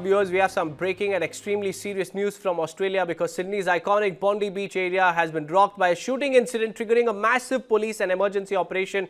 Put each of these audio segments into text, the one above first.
viewers, we have some breaking and extremely serious news from Australia because Sydney's iconic Bondi Beach area has been rocked by a shooting incident triggering a massive police and emergency operation.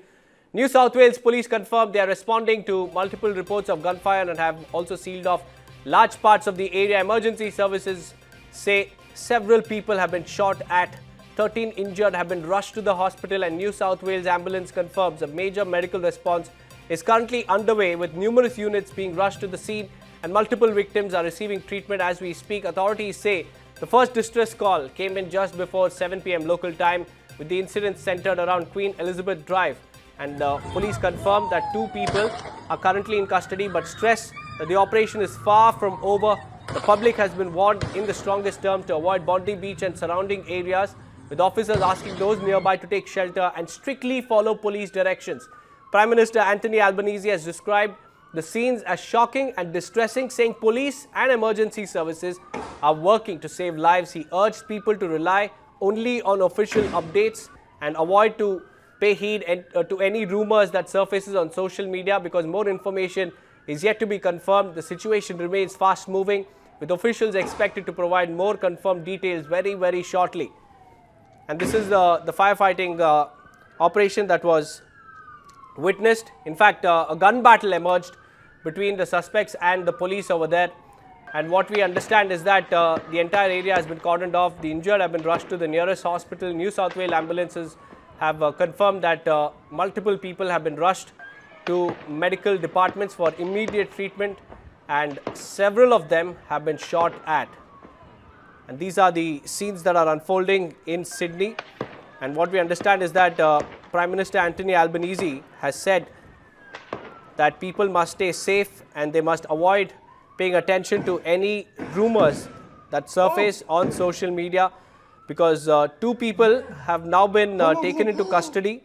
New South Wales police confirmed they are responding to multiple reports of gunfire and have also sealed off large parts of the area. Emergency services say several people have been shot at, 13 injured have been rushed to the hospital, and New South Wales ambulance confirms a major medical response is currently underway with numerous units being rushed to the scene and multiple victims are receiving treatment as we speak. Authorities say the first distress call came in just before 7 p.m. local time, with the incident centered around Queen Elizabeth Drive, and police confirmed that 2 people are currently in custody but stress that the operation is far from over. The public has been warned in the strongest terms to avoid Bondi Beach and surrounding areas, with officers asking those nearby to take shelter and strictly follow police directions. Prime Minister Anthony Albanese has described the scenes as shocking and distressing, saying police and emergency services are working to save lives. He urged people to rely only on official updates and avoid to pay heed to any rumors that surfaces on social media because more information is yet to be confirmed. The situation remains fast moving, with officials expected to provide more confirmed details very shortly. And this is the firefighting operation that was witnessed. In fact, a gun battle emerged between the suspects and the police over there, and what we understand is that the entire area has been cordoned off. The injured have been rushed to the nearest hospital. New South Wales ambulances have confirmed that multiple people have been rushed to medical departments for immediate treatment, and several of them have been shot at. And these are the scenes that are unfolding in Sydney. And what we understand is that Prime Minister Anthony Albanese has said that people must stay safe and they must avoid paying attention to any rumors that surface on social media, because 2 people have now been taken into custody,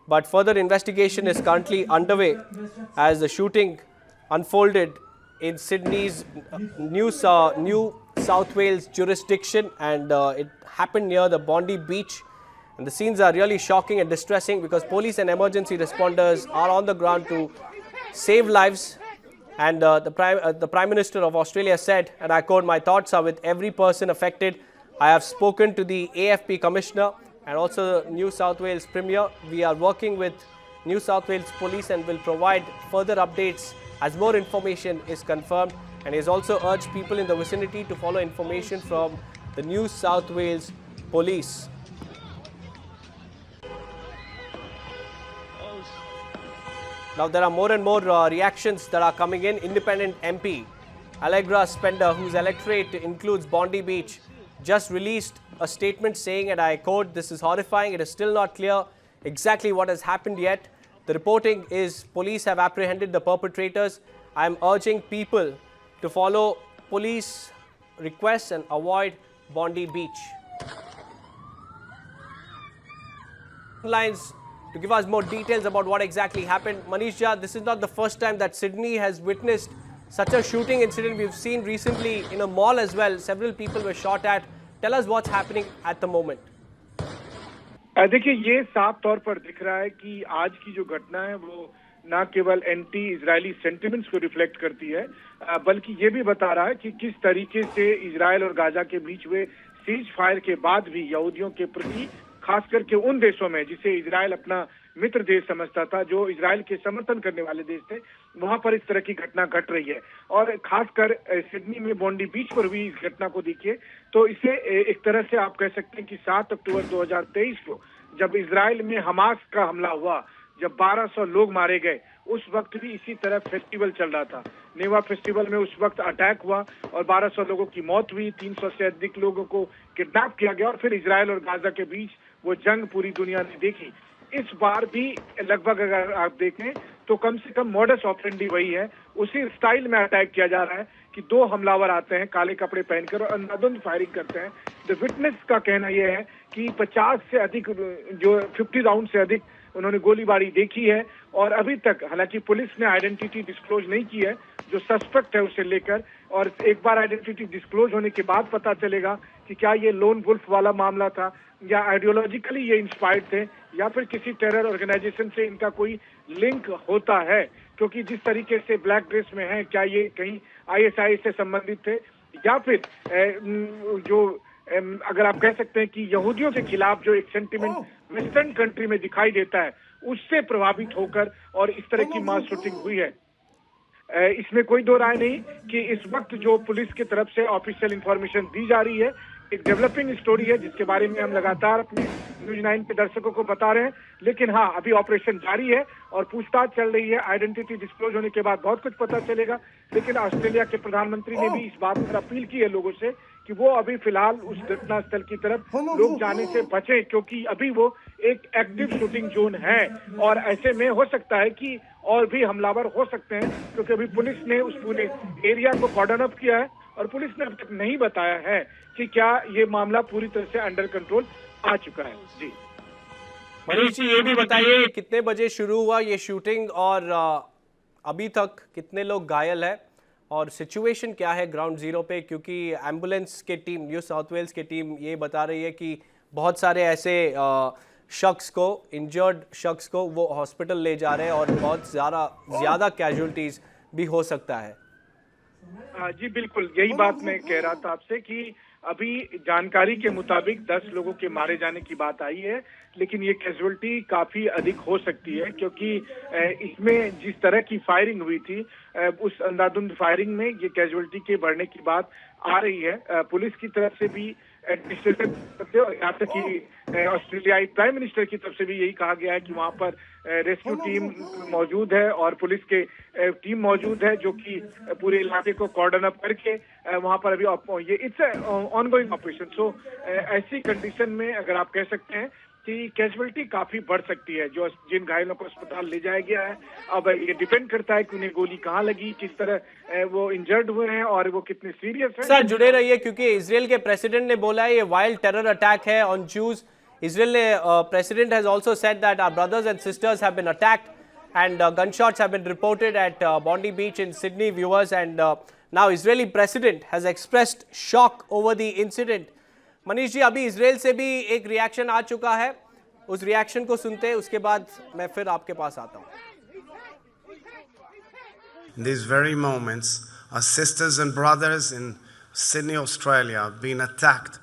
but further investigation is currently underway as the shooting unfolded in Sydney's New South Wales jurisdiction, and it happened near the Bondi Beach. And the scenes are really shocking and distressing because police and emergency responders are on the ground to save lives. And the Prime Minister of Australia said, and I quote, "My thoughts are with every person affected. I have spoken to the AFP Commissioner and also the New South Wales Premier. We are working with New South Wales Police and will provide further updates as more information is confirmed." And he has also urged people in the vicinity to follow information from the New South Wales Police. Now there are more and more reactions that are coming in. Independent MP Allegra Spender, whose electorate includes Bondi Beach, just released a statement saying, and I quote, "This is horrifying. It is still not clear exactly what has happened yet. The reporting is police have apprehended the perpetrators. I am urging people to follow police requests and avoid Bondi Beach." Lines to give us more details about what exactly happened. Manisha, this is not the first time that Sydney has witnessed such a shooting incident. We've seen recently in a mall as well, several people were shot at. Tell us what's happening at the moment. देखिए, ये साफ तौर पर दिख रहा है कि आज की जो घटना है वो न केवल एंटी इजरायली सेंटिमेंट्स को रिफ्लेक्ट करती है, बल्कि ये भी बता रहा है कि किस तरीके से इजरायल और गाजा के बीच हुए सीज फायर के बाद भी यहूदियों के प्रति, खास करके उन देशों में जिसे इजरायल अपना मित्र देश समझता था, जो इजरायल के समर्थन करने वाले देश थे, वहां पर इस तरह की घटना घट रही है। और खासकर सिडनी में बॉन्डी बीच पर हुई इस घटना को देखिए तो इसे एक तरह से आप कह सकते हैं कि 7 अक्टूबर 2023 को जब इजरायल में हमास का हमला हुआ, जब 1200 लोग मारे गए, उस वक्त भी इसी तरह फेस्टिवल चल रहा था। नेवा फेस्टिवल में उस वक्त अटैक हुआ और 1200 लोगों की मौत हुई, 300 से अधिक लोगों को किडनैप किया गया और फिर इजरायल और गाजा के बीच वो जंग पूरी दुनिया ने देखी। इस बार भी लगभग अगर आप देखें तो कम से कम मॉडस ऑपरेंडी वही है, उसी स्टाइल में अटैक किया जा रहा है कि 2 हमलावर आते हैं काले कपड़े पहनकर और अंधाधुंध फायरिंग करते हैं। द विटनेस का कहना यह है कि 50 से अधिक, जो 50 राउंड से अधिक उन्होंने गोलीबारी देखी है और अभी तक हालांकि पुलिस ने आइडेंटिटी डिस्क्लोज नहीं की है जो सस्पेक्ट है उसे लेकर, और एक बार आइडेंटिटी डिस्क्लोज होने के बाद पता चलेगा कि क्या ये लोन वुल्फ वाला मामला था या आइडियोलॉजिकली ये इंस्पायर्ड थे या फिर किसी टेरर ऑर्गेनाइजेशन से इनका कोई लिंक होता है, क्योंकि जिस तरीके से ब्लैक ड्रेस में है, क्या ये कहीं आईएसआई से संबंधित थे या फिर अगर आप कह सकते हैं कि यहूदियों के खिलाफ जो एक सेंटिमेंट वेस्टर्न कंट्री में दिखाई देता है उससे प्रभावित होकर और इस तरह की मास शूटिंग हुई है। इसमें कोई दो राय नहीं कि इस वक्त जो पुलिस की तरफ से ऑफिशियल इंफॉर्मेशन दी जा रही है एक डेवलपिंग स्टोरी है जिसके बारे में हम लगातार अपने न्यूज 9 के दर्शकों को बता रहे हैं। लेकिन हाँ, अभी ऑपरेशन जारी है और पूछताछ चल रही है। आइडेंटिटी डिस्क्लोज होने के बाद बहुत कुछ पता चलेगा। लेकिन ऑस्ट्रेलिया के प्रधानमंत्री ने भी इस बात पर अपील की है लोगों से कि वो अभी फिलहाल उस घटना स्थल की तरफ लोग जाने से बचे, क्योंकि अभी वो एक एक्टिव शूटिंग जोन है और ऐसे में हो सकता है कि और भी हमलावर हो सकते हैं, क्योंकि अभी पुलिस ने उस पूरे एरिया को कॉर्डन अप किया है और पुलिस ने अब तक नहीं बताया है कि क्या ये मामला पूरी तरह से अंडर कंट्रोल आ चुका है। जी मनीष जी, ये भी बताइए कितने बजे शुरू हुआ ये शूटिंग और अभी तक कितने लोग घायल है और सिचुएशन क्या है ग्राउंड जीरो पे, क्योंकि एम्बुलेंस के टीम न्यू साउथ वेल्स की टीम ये बता रही है कि बहुत सारे ऐसे शख्स को इंजर्ड शख्स को वो हॉस्पिटल ले जा रहे हैं और बहुत ज़्यादा कैजुअलिटीज भी हो सकता है। जी बिल्कुल, यही बात मैं कह रहा था आपसे कि अभी जानकारी के मुताबिक 10 लोगों के मारे जाने की बात आई है, लेकिन ये कैजुअलिटी काफी अधिक हो सकती है, क्योंकि इसमें जिस तरह की फायरिंग हुई थी उस अंधाधुंध फायरिंग में ये कैजुअलिटी के बढ़ने की बात आ रही है। पुलिस की तरफ से भी एडमिनिस्ट्रेशन और यहाँ तक कि ऑस्ट्रेलियाई प्राइम मिनिस्टर की तरफ से भी यही कहा गया है कि वहाँ पर रेस्क्यू टीम मौजूद है और पुलिस के टीम मौजूद है जो कि पूरे इलाके को कॉर्डन अप करके वहाँ पर अभी ये इट्स ऑनगोइंग ऑपरेशन। सो ऐसी कंडीशन में अगर आप कह सकते हैं कि कैजुअलिटी काफी बढ़ सकती है। जो जिन घायलों को अस्पताल ले जाया गया है, अब ये डिपेंड करता है कि उन्हें गोली कहाँ लगी, किस तरह वो इंजर्ड हुए हैं और वो कितने सीरियस हैं। सर जुड़े रहिए, क्योंकि इजराइल के प्रेसिडेंट ने बोला है ये वाइल्ड टेरर अटैक है ऑन जूज। इजराइल ने president has also said that our brothers and sisters have been attacked and gunshots have been reported at Bondi Beach in Sydney, viewers, and now Israeli president has expressed shock over the incident. Manish ji, अभी Israel से भी एक reaction आ चुका है, उस reaction को सुनते हैं, उसके बाद मैं फिर आपके पास आता हूं। In these very moments, our sisters and brothers in Sydney, Australia, have been attacked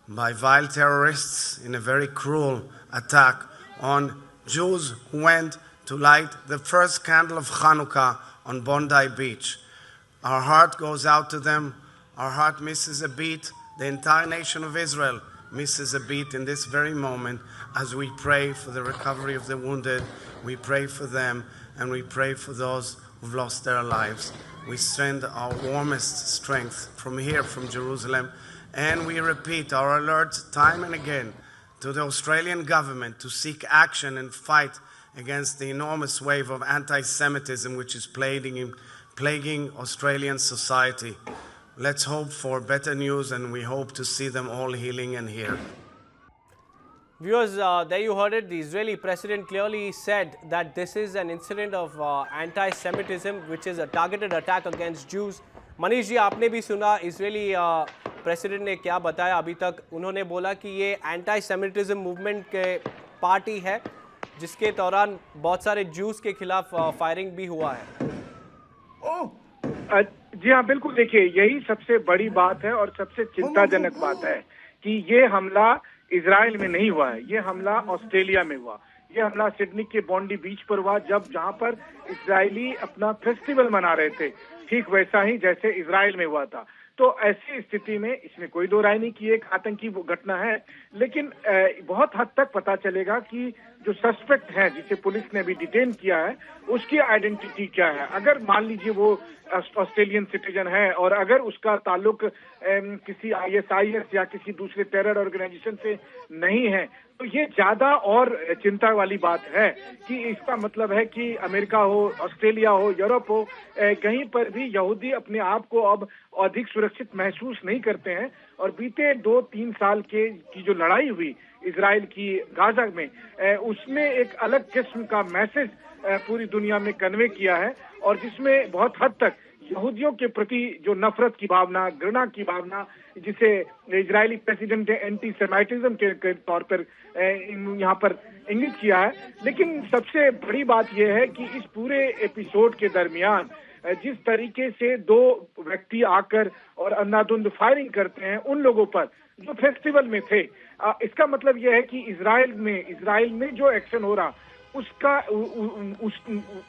by vile terrorists in a very cruel attack on Jews who went to light the first candle of Hanukkah on Bondi Beach. Our heart goes out to them. Our heart misses a beat. The entire nation of Israel misses a beat in this very moment as we pray for the recovery of the wounded. We pray for them and we pray for those who've lost their lives. We send our warmest strength from here, from Jerusalem, and we repeat our alert time and again to the Australian government to seek action and fight against the enormous wave of anti-Semitism which is plaguing Australian society. Let's hope for better news, and we hope to see them all healing and here. Viewers, there you heard it. The Israeli president clearly said that this is an incident of anti-Semitism, which is a targeted attack against Jews. Manish ji, आपने भी सुना Israeli president ने क्या बताया अभी तक। उन्होंने बोला कि ये एंटी-सेमिटिज्म मूवमेंट के पार्टी है, जिसके दौरान बहुत सारे जूस के खिलाफ फायरिंग भी हुआ है। जी हाँ, बिल्कुल। देखिए, यही सबसे बड़ी बात है और सबसे चिंताजनक बात है कि ये हमला इजराइल में नहीं हुआ है, ये हमला ऑस्ट्रेलिया में हुआ। ये हमला सिडनी के बॉन्डी बीच पर हुआ, जहां पर इजरायली अपना फेस्टिवल मना रहे थे, ठीक वैसा ही जैसे इजराइल में हुआ था। तो ऐसी स्थिति में इसमें कोई दो राय नहीं कि एक आतंकी घटना है, लेकिन बहुत हद तक पता चलेगा कि जो सस्पेक्ट है जिसे पुलिस ने भी डिटेन किया है उसकी आइडेंटिटी क्या है। अगर मान लीजिए वो ऑस्ट्रेलियन सिटीजन है और अगर उसका ताल्लुक किसी ISIS या किसी दूसरे टेरर ऑर्गेनाइजेशन से नहीं है, तो ये ज्यादा और चिंता वाली बात है कि इसका मतलब है कि अमेरिका हो, ऑस्ट्रेलिया हो, यूरोप हो, कहीं पर भी यहूदी अपने आप को अब अधिक सुरक्षित महसूस नहीं करते हैं। और बीते 2-3 साल की जो लड़ाई हुई इजराइल की गाजा में, उसने एक अलग किस्म का मैसेज पूरी दुनिया में कन्वे किया है और जिसमें बहुत हद तक यहूदियों के प्रति जो नफरत की भावना, घृणा की भावना, जिसे इजरायली प्रेसिडेंट ने एंटी सेमाइटिज्म के तौर पर यहाँ पर इंगित किया है। लेकिन सबसे बड़ी बात यह है कि इस पूरे एपिसोड के दरमियान जिस तरीके से दो व्यक्ति आकर और अंधाधुंध फायरिंग करते हैं उन लोगों पर जो फेस्टिवल में थे, इसका मतलब यह है कि इजराइल में जो एक्शन हो रहा उसका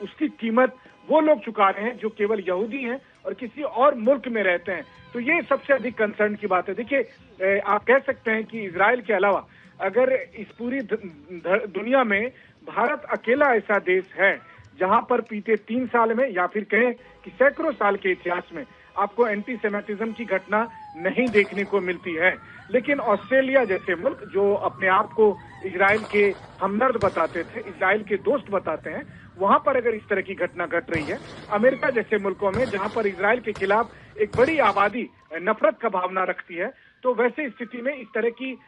उसकी कीमत वो लोग चुका रहे हैं जो केवल यहूदी हैं और किसी और मुल्क में रहते हैं। तो ये सबसे अधिक कंसर्न की बात है। देखिए, आप कह सकते हैं कि इजराइल के अलावा अगर इस पूरी दुनिया में भारत अकेला ऐसा देश है जहां पर बीते 3 साल में या फिर कहें कि सैकड़ों साल के इतिहास में आपको एंटी सेमेटिज्म की घटना नहीं देखने को मिलती है। लेकिन ऑस्ट्रेलिया जैसे मुल्क जो अपने आप को इजराइल के हमदर्द बताते थे, इजराइल के दोस्त बताते हैं, वहां पर अगर इस तरह की घटना घट रही है, अमेरिका जैसे मुल्कों में जहां पर इजराइल के खिलाफ एक बड़ी आबादी नफरत का भावना रखती है, तो वैसे स्थिति में इस तरह की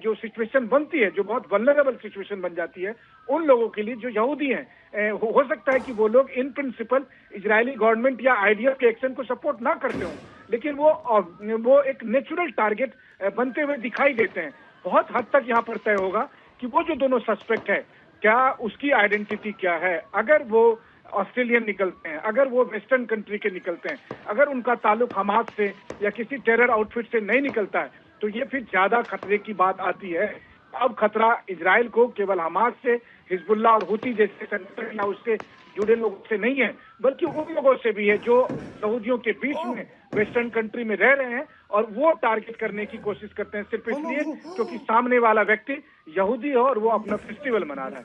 जो सिचुएशन बनती है, जो बहुत वल्नरेबल सिचुएशन बन जाती है उन लोगों के लिए जो यहूदी हैं, हो सकता है कि वो लोग इन प्रिंसिपल इजरायली गवर्नमेंट या आईडीएफ के एक्शन को सपोर्ट ना करते हों, लेकिन वो एक नेचुरल टारगेट बनते हुए दिखाई देते हैं। बहुत हद तक यहाँ पर तय होगा कि वो जो दोनों सस्पेक्ट है, क्या उसकी आइडेंटिटी क्या है। अगर वो ऑस्ट्रेलियन निकलते हैं, अगर वो वेस्टर्न कंट्री के निकलते हैं, अगर उनका ताल्लुक हमास से या किसी टेरर आउटफिट से नहीं निकलता है, तो ये फिर ज्यादा खतरे की बात आती है। अब खतरा इजराइल को केवल हमास से, हिजबुल्ला और हुती जैसे संगठन या उससे जुड़े लोगों से नहीं है, बल्कि उन लोगों से भी है जो यहूदियों के बीच में वेस्टर्न कंट्री में रह रहे हैं और वो टारगेट करने की कोशिश करते हैं सिर्फ इसलिए क्योंकि सामने वाला व्यक्ति यहूदी है और वो अपना फेस्टिवल मना रहा है।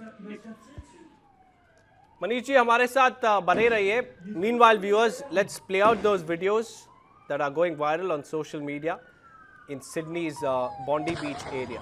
मनीष जी हमारे साथ बने रहिए। Meanwhile viewers, let's play out those videos that are going viral on social media in Sydney's Bondi Beach area.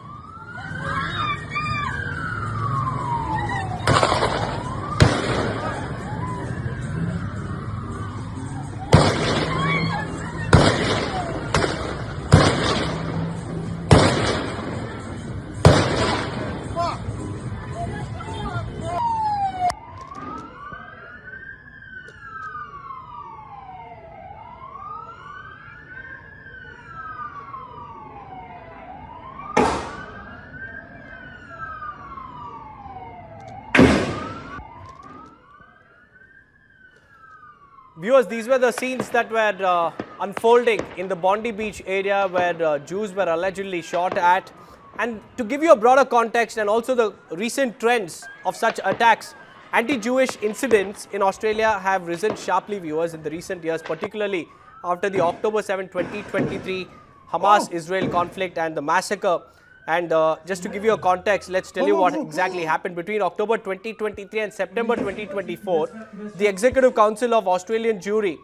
Viewers, these were the scenes that were unfolding in the Bondi Beach area where Jews were allegedly shot at. And to give you a broader context and also the recent trends of such attacks, anti-Jewish incidents in Australia have risen sharply, viewers, in the recent years, particularly after the October 7, 2023 Hamas-Israel conflict and the massacre. And just to give you a context, let's tell you what exactly happened. Between October 2023 and September 2024, the Executive Council of Australian Jewry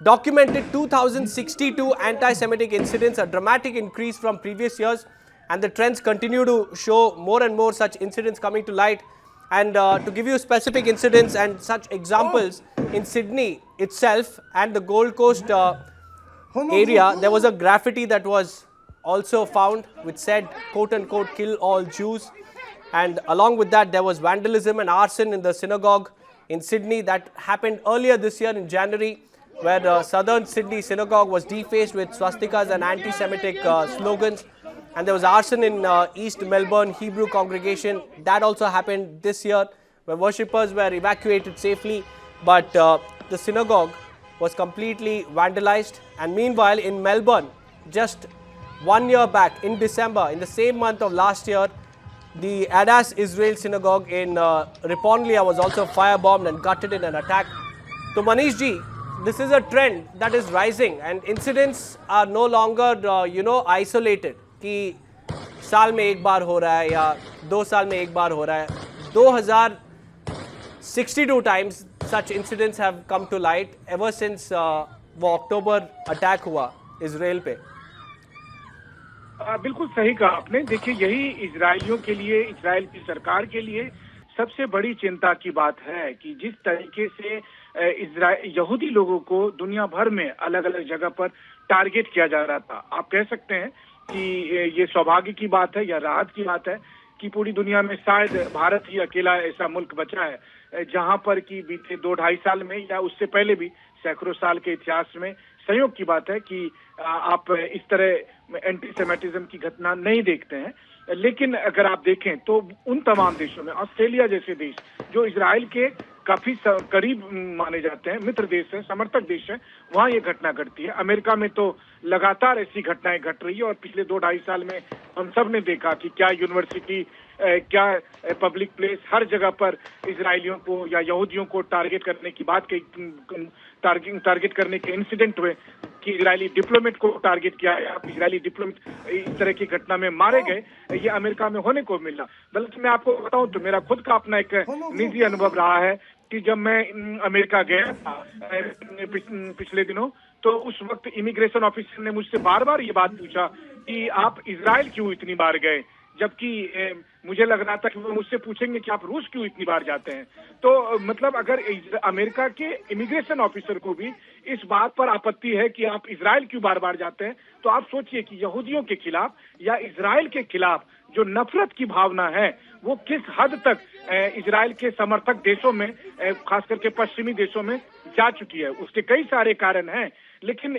documented 2,062 anti-Semitic incidents, a dramatic increase from previous years. And the trends continue to show more and more such incidents coming to light. And to give you specific incidents and such examples, in Sydney itself and the Gold Coast area, there was a graffiti that was also found which said, quote unquote, kill all Jews. And along with that, there was vandalism and arson in the synagogue in Sydney that happened earlier this year in January, where the southern Sydney synagogue was defaced with swastikas and anti-Semitic slogans. And there was arson in East Melbourne Hebrew congregation. That also happened this year, where worshippers were evacuated safely, but the synagogue was completely vandalized. And meanwhile, in Melbourne, just 1 year back, in December, in the same month of last year, the Adas Israel synagogue in Riponlia was also firebombed and gutted in an attack. So Manish ji, this is a trend that is rising, and incidents are no longer, isolated. कि साल में एक बार हो रहा है या 2 साल में एक बार हो रहा है. 2062 times such incidents have come to light ever since वो अक्टूबर अटैक हुआ इजराइल पे. बिल्कुल सही कहा आपने. देखिए, यही इजरायलियों के लिए, इजराइल की सरकार के लिए सबसे बड़ी चिंता की बात है कि जिस तरीके से यहूदी लोगों को दुनिया भर में अलग अलग जगह पर टारगेट किया जा रहा था. आप कह सकते हैं कि ये सौभाग्य की बात है या राहत की बात है कि पूरी दुनिया में शायद भारत ही अकेला ऐसा मुल्क बचा है जहां पर कि बीते 2-2.5 साल में या उससे पहले भी सैकड़ों साल के इतिहास में संयोग की बात है कि आप इस तरह एंटीसेमेटिज्म की घटना नहीं देखते हैं। लेकिन अगर आप देखें तो उन तमाम देशों में, ऑस्ट्रेलिया जैसे देश जो इजराइल के काफी करीब माने जाते हैं, मित्र देश है, समर्थक देश है, वहां ये घटना घटती है। अमेरिका में तो लगातार ऐसी घटनाएं घट रही है और पिछले 2-2.5 साल में हम सब ने देखा कि क्या यूनिवर्सिटी, क्या पब्लिक प्लेस, हर जगह पर इजरायलियों को या यहूदियों को टारगेट करने की बात कही, टारगेट करने के इंसिडेंट हुए कि इजरायली डिप्लोमेट को टारगेट किया गया, इजरायली डिप्लोमेट इस तरह की घटना में मारे गए, ये अमेरिका में होने को मिला। बल्कि मैं आपको बताऊं तो मेरा खुद का अपना एक निजी अनुभव रहा है कि जब मैं अमेरिका गया था पिछले दिनों, तो उस वक्त इमिग्रेशन ऑफिसर ने मुझसे बार बार ये बात पूछा कि आप इजराइल क्यों इतनी बार गए, जबकि मुझे लग रहा था कि वो मुझसे पूछेंगे कि आप रूस क्यों इतनी बार जाते हैं। तो मतलब अगर अमेरिका के इमिग्रेशन ऑफिसर को भी इस बात पर आपत्ति है कि आप इजराइल क्यों बार बार जाते हैं, तो आप सोचिए कि यहूदियों के खिलाफ या इजराइल के खिलाफ जो नफरत की भावना है वो किस हद तक इजराइल के समर्थक देशों में, खास करके पश्चिमी देशों में जा चुकी है। उसके कई सारे कारण हैं, लेकिन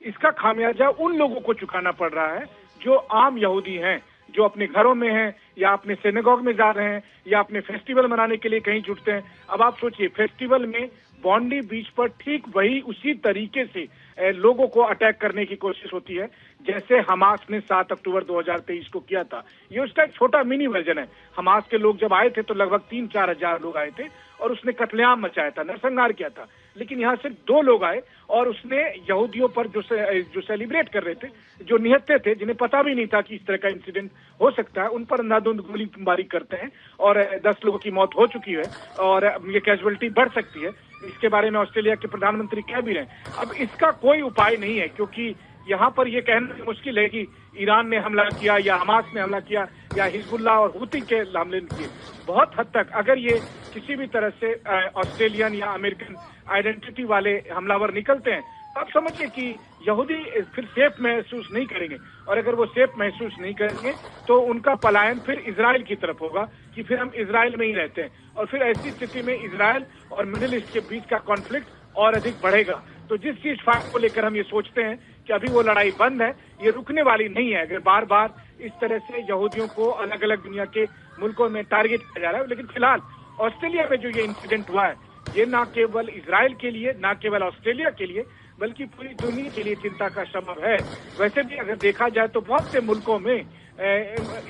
इसका खामियाजा उन लोगों को चुकाना पड़ रहा है जो आम यहूदी हैं, जो अपने घरों में हैं या अपने सिनेगॉग में जा रहे हैं या अपने फेस्टिवल मनाने के लिए कहीं जुटते हैं। अब आप सोचिए, फेस्टिवल में बॉन्डी बीच पर ठीक वही उसी तरीके से लोगों को अटैक करने की कोशिश होती है जैसे हमास ने 7 अक्टूबर 2023 को किया था। ये उसका एक छोटा मिनी वर्जन है। हमास के लोग जब आए थे तो लगभग 3-4 हजार लोग आए थे और उसने कत्लेआम मचाया था, नरसंहार किया था। लेकिन यहाँ सिर्फ 2 लोग आए और उसने यहूदियों पर जो सेलिब्रेट कर रहे थे, जो निहत्थे थे, जिन्हें पता भी नहीं था कि इस तरह का इंसिडेंट हो सकता है, उन पर अंधाधुंध गोलीबारी करते हैं और 10 लोगों की मौत हो चुकी है और ये कैजुअलिटी बढ़ सकती है। इसके बारे में ऑस्ट्रेलिया के प्रधानमंत्री कह भी रहे हैं। अब इसका कोई उपाय नहीं है, क्योंकि यहाँ पर यह कहना मुश्किल है कि ईरान ने हमला किया या हमास ने हमला किया या हिजबुल्लाह और हुती के हमले किए। बहुत हद तक अगर ये किसी भी तरह से ऑस्ट्रेलियन या अमेरिकन आइडेंटिटी वाले हमलावर निकलते हैं, आप समझिए कि यहूदी फिर सेफ महसूस नहीं करेंगे और अगर वो सेफ महसूस नहीं करेंगे तो उनका पलायन फिर इजराइल की तरफ होगा कि फिर हम इजराइल में ही रहते हैं और फिर ऐसी स्थिति में इजराइल और मिडिल ईस्ट के बीच का कॉन्फ्लिक्ट और अधिक बढ़ेगा। तो जिस चीज फाइट को लेकर हम ये सोचते हैं कि अभी वो लड़ाई बंद है, ये रुकने वाली नहीं है। अगर बार बार इस तरह से यहूदियों को अलग अलग दुनिया के मुल्कों में टारगेट किया जा रहा है, लेकिन फिलहाल ऑस्ट्रेलिया में जो ये इंसिडेंट हुआ है, ये ना केवल इजराइल के लिए, ना केवल ऑस्ट्रेलिया के लिए, बल्कि पूरी दुनिया के लिए चिंता का सबब है। वैसे भी अगर देखा जाए तो बहुत से मुल्कों में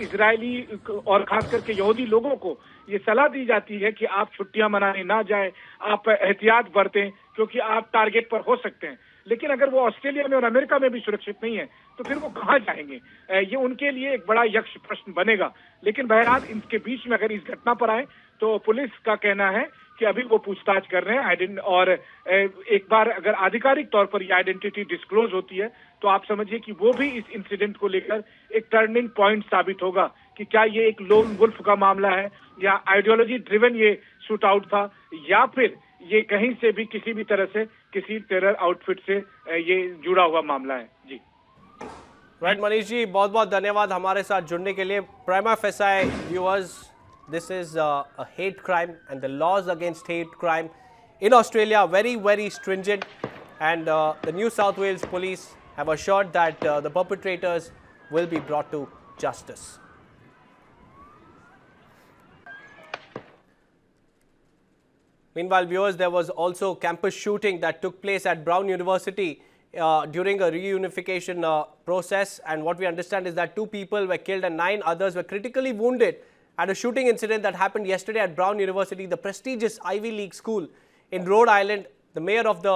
इजरायली और खास करके यहूदी लोगों को ये सलाह दी जाती है कि आप छुट्टियां मनाने ना जाएं, आप एहतियात बरतें क्योंकि आप टारगेट पर हो सकते हैं। लेकिन अगर वो ऑस्ट्रेलिया में और अमेरिका में भी सुरक्षित नहीं है तो फिर वो कहाँ जाएंगे? ये उनके लिए एक बड़ा यक्ष प्रश्न बनेगा। लेकिन बहरहाल इनके बीच में अगर इस घटना पर आए तो पुलिस का कहना है कि अभी वो पूछताछ कर रहे हैं और एक बार अगर आधिकारिक तौर पर ये आइडेंटिटी डिस्क्लोज होती है तो आप समझिए कि वो भी इस इंसिडेंट को लेकर एक टर्निंग पॉइंट साबित होगा कि क्या ये एक लोन वुल्फ का मामला है या आइडियोलॉजी ड्रिवन ये शूट आउट था या फिर ये कहीं से भी किसी भी तरह से किसी टेरर आउटफिट से ये जुड़ा हुआ मामला है। जी राइट मनीष जी, बहुत बहुत धन्यवाद हमारे साथ जुड़ने के लिए। Prima facie viewers, this is a hate crime and the laws against hate crime in Australia are very stringent, and the New South Wales police have assured that the perpetrators will be brought to justice. Meanwhile, viewers, there was also campus shooting that took place at Brown University during a reunification process, and what we understand is that 2 people were killed and 9 others were critically wounded at a shooting incident that happened yesterday at Brown University, the prestigious Ivy League school in Rhode Island. The mayor of the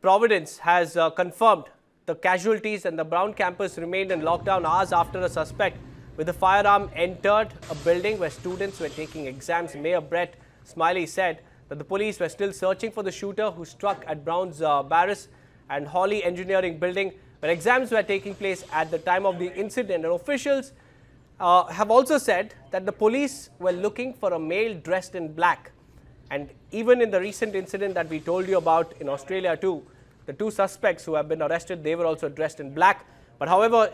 Providence has confirmed the casualties, and the Brown campus remained in lockdown hours after a suspect with a firearm entered a building where students were taking exams. Mayor Brett Smiley said that the police were still searching for the shooter who struck at Brown's Barris and Hawley Engineering building where exams were taking place at the time of the incident. And officials have also said that the police were looking for a male dressed in black. And even in the recent incident that we told you about in Australia too, the 2 suspects who have been arrested, they were also dressed in black. But however,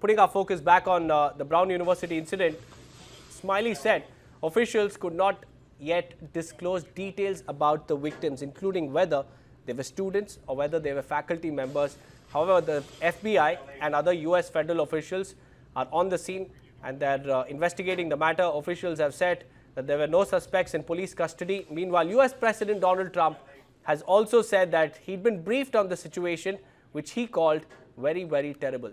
putting our focus back on the Brown University incident, Smiley said Officials could not yet disclose details about the victims, including whether they were students or whether they were faculty members. However, the FBI and other US federal officials are on the scene and they're investigating the matter. Officials have said that there were no suspects in police custody. Meanwhile, US President Donald Trump has also said that he'd been briefed on the situation, which he called very, very terrible.